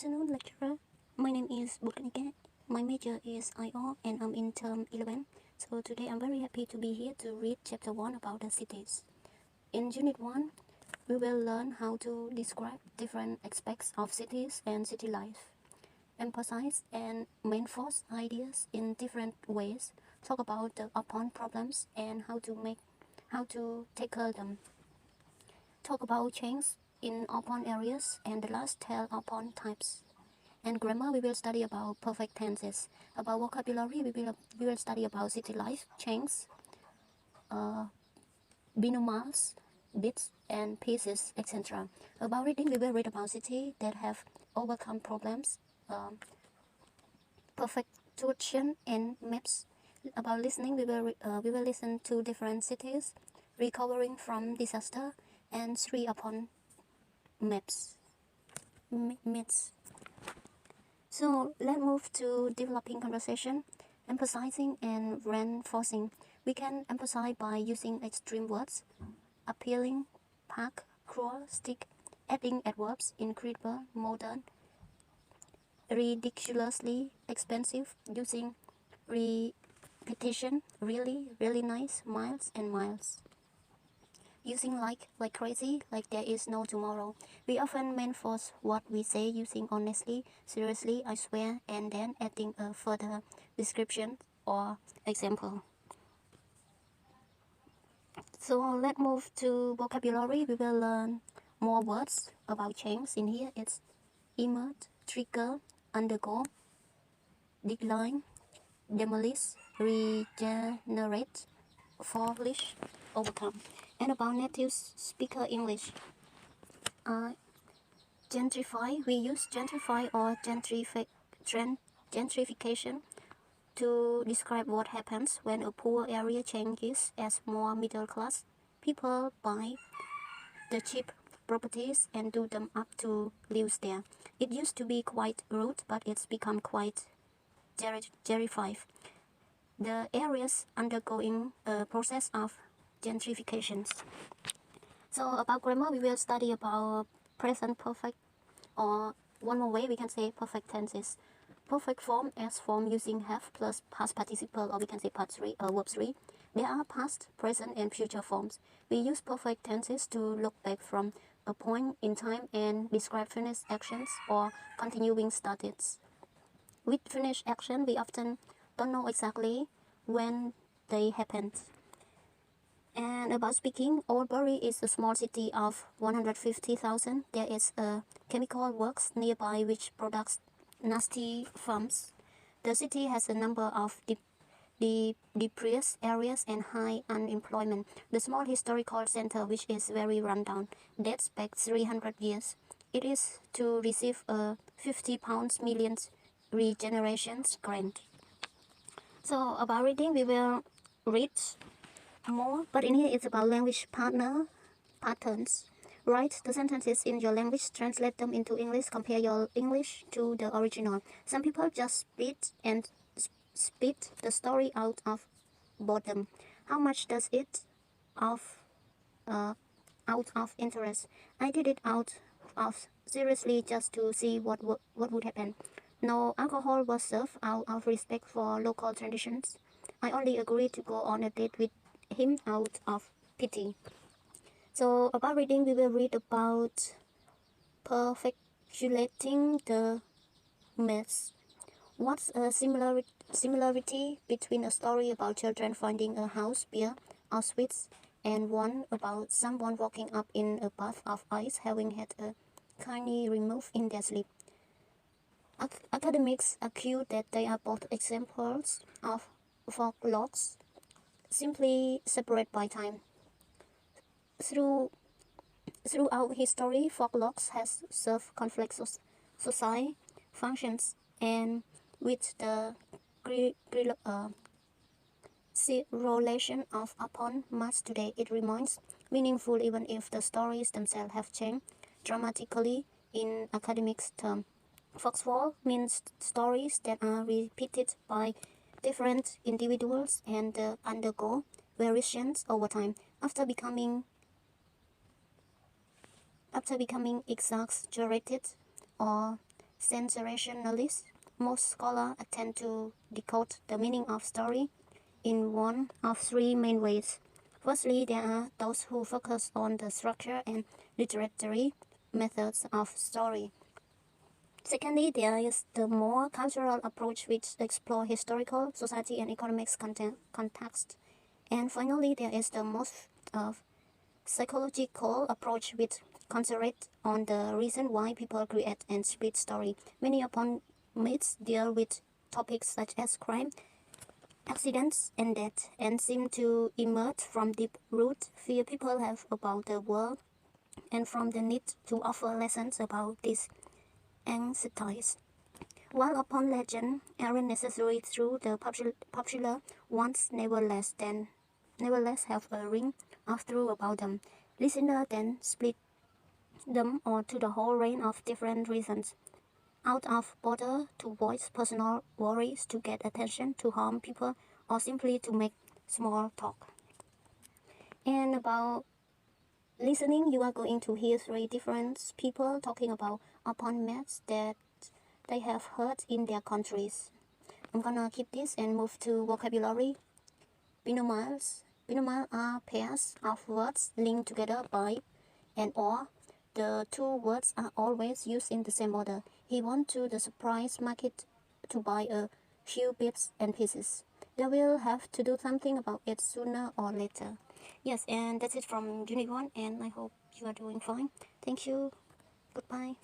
afternoon, lecturer. My name is Bukanike. My major is IO and I'm in term 11. So today I'm very happy to be here to read chapter 1 about the cities. In unit 1, we will learn how to describe different aspects of cities and city life, emphasize and reinforce ideas in different ways, talk about the upon problems and how to tackle them, talk about change in upon areas, and the last tell upon types. And grammar, we will study about perfect tenses. About vocabulary, we will study about city life, change, binomials, bits and pieces, etc. About reading, we will read about cities that have overcome problems, perfection and maps. About listening, we will listen to different cities recovering from disaster, and 3 upon maps. Myths. So let's move to developing conversation, emphasizing and reinforcing. We can emphasize by using extreme words, appealing, park, cruel, stick, adding adverbs, incredible, modern, ridiculously expensive, using repetition, really, really nice, miles and miles. Using like crazy, like there is no tomorrow. We often reinforce what we say using honestly, seriously, I swear, and then adding a further description or example. So let's move to vocabulary. We will learn more words about change. In here it's emerge, trigger, undergo, decline, demolish, regenerate, flourish, overcome. And about native speaker English. Gentrify, we use gentrify or gentrification to describe what happens when a poor area changes as more middle class people buy the cheap properties and do them up to live there. It used to be quite rude, but it's become quite gentrified. The areas undergoing a process of gentrification. So about grammar, we will study about present perfect, or one more way we can say perfect tenses. Perfect form as form using have plus past participle, or we can say verb 3. There are past, present and future forms. We use perfect tenses to look back from a point in time and describe finished actions or continuing status. With finished action, we often don't know exactly when they happened. And about speaking, Oldbury is a small city of 150,000. There is a chemical works nearby which products nasty fumes. The city has a number of depressed areas and high unemployment. The small historical center, which is very rundown, dates back 300 years. It is to receive a £50 million regeneration grant. So about reading, we will read more, but in here it's about language patterns. Write the sentences in your language, translate them into English, compare your English to the original. Some people just spit the story out of boredom. How much does it out of interest? I did it out of seriously just to see what would happen. No alcohol was served out of respect for local traditions. I only agreed to go on a date with him out of pity. So about reading, we will read about perfectuating the myths. What's a similarity between a story about children finding a house, beer, or sweets, and one about someone walking up in a bath of ice having had a kidney removed in their sleep? Academics argue that they are both examples of folklores, simply separate by time. Throughout history, folklores has served complex society functions, and with the relation of upon mass today, it remains meaningful even if the stories themselves have changed dramatically in academic terms. Folklore means stories that are repeated by different individuals and undergo variations over time. After becoming exaggerated or sensationalist. Most scholars tend to decode the meaning of story in one of three main ways. Firstly, there are those who focus on the structure and literary methods of story. Secondly, there is the more cultural approach which explores historical, society, and economics context. And finally, there is the most psychological approach which concentrates on the reason why people create and spread story. Many upon myths deal with topics such as crime, accidents, and death, and seem to emerge from deep root fear people have about the world and from the need to offer lessons about these anxieties. While upon legend aren't necessary through the popular ones nevertheless have a ring of truth about them. Listener then split them or to the whole range of different reasons. Out of bother to voice personal worries, to get attention, to harm people, or simply to make small talk. And about listening, you are going to hear three different people talking about upon myths that they have heard in their countries. I'm gonna keep this and move to vocabulary. Binomials. Binomials are pairs of words linked together by and or. The two words are always used in the same order. He went to the surprise market to buy a few bits and pieces. They will have to do something about it sooner or later. Yes, and that's it from Unit 1, and I hope you are doing fine. Thank you. Goodbye.